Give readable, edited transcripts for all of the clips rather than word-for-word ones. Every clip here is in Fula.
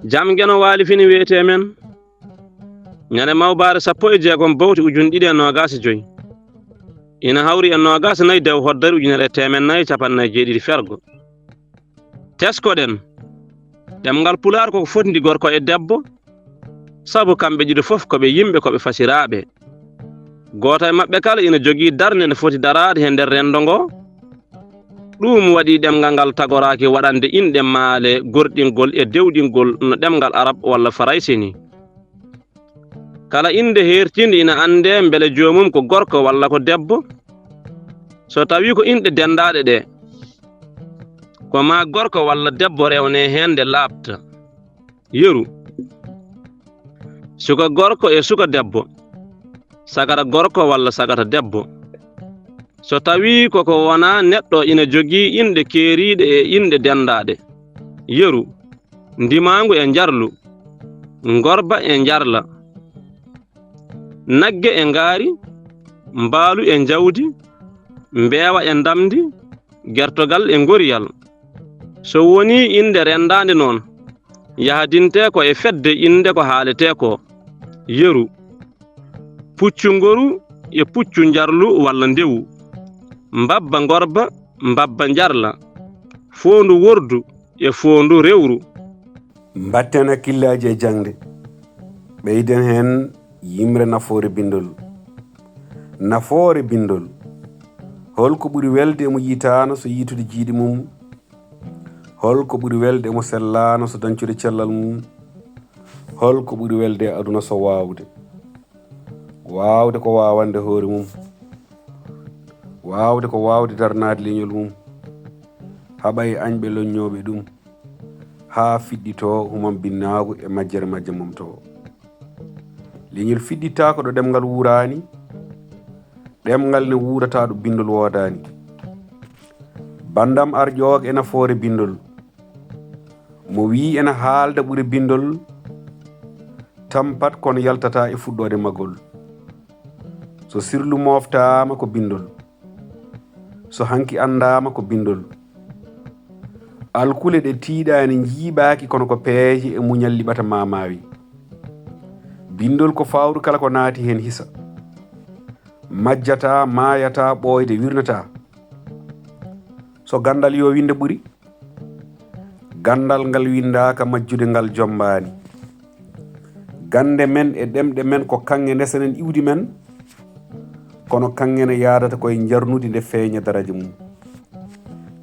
jam geno waali fini wiyete men ñande mawbaare 16 bawti ujun 225 ina hawri e 29 dew hoddari ujunere 497 fergo teskoɗen ɗemngal pulaar koko fotindi gorko e debbo sabu kamɓe ɗiɗo fof koɓe yimɓe koɓe fasiraaɓe goto e maɓɓe kala ina jogii darnde nde foti daraade he nder renndo ngo ɗum waɗi ɗemngal ngal tagoraaki waɗande inɗe maale gorɗingol e dewɗingol no ɗemngal arab walla farayse ni kala inde hertinde ina annde mbele joomum ko gorko walla ko debbo so tawi ko inɗe dendaaɗe ɗe ko ma gorko walla debbo rewne heen nde laaɓta yeru suka gorko e suka debbo sagata gorko walla sagata debbo so tawi koko wona neɗɗo ina jogii inɗe keeriiɗe e inɗe dendaaɗe yeru ndimaangu e njarlu ngorba e njarla nagge e ngaari mbaalu e njawdi mbeewa e ndamdi gertogal e ngoriyal so woni inde rendaande noon yahadinte ko e fedde inde ko haalete ko yeru puccu ngoru e puccu njarlu walla ndewu mbabba ngorba mbabba njarla foondu wordu e foondu rewru mbatten hakkillaji e jangde ɓeyden hen yimre nafoore bindol holko ɓuri welde emo yitano so yitude jiiɗi mum holko ɓuri welde emo sellano so dañcude cellal mum holko ɓuri welde aduna so wawde ko wawande hoore mum wawde ko wawde darnade leñol mum haɓay añɓe loññoɓe ɗum ha fiɗɗito humam binnago e majjere majje mum to leñol fiɗɗitta ko ɗo ɗemgal wurani ɗemgal ne wurata ɗo bindol wodani bandam arƴoog e nafoore bindol mo wi ena haalda ɓuri bindol tampat kono yaltata e fuɗɗode magol so sirlu moftama ko bindol so hanki andama ko bindol alkule ɗe tiiɗani jiiɓaki kono ko peeje e muñal liɓata mamawi bindol ko fawru kala ko naati hen hisa majjata mayata ɓooyde wirnata so gandal yo winde ɓuri gandal ngal windaka majjude ngal jombani gande men e ɗemɗe men ko kanŋe ndesenen iwdi men kono kanŋe ne yadata koye jarnude nde feeña daraja mum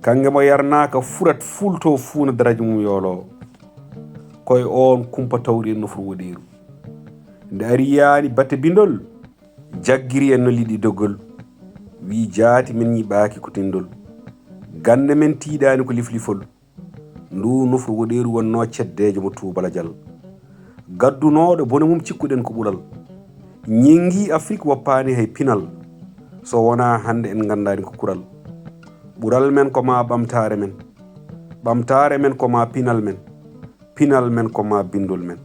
kanŋe mo yarnaka furat fulto fuuna daraja mum yoolo koye on kumpa tawri en nofru woɗeeru nde ari yaani batte bindol jaggiri en no liɗi doggol wi jaati men ñiɓaaki ko tindol gande men tiiɗaani ko liflifol ndu nofru woɗeeru wonno ceddeejo mo tuubala jal gaddunooɗo bone mum cikkuɗen ko ɓulal ñengi afrique woppaani hay pinal so wona hannde en nganndaani ko kural ɓural men ko ma ɓamtaare men ko ma pinal men ko ma bindol men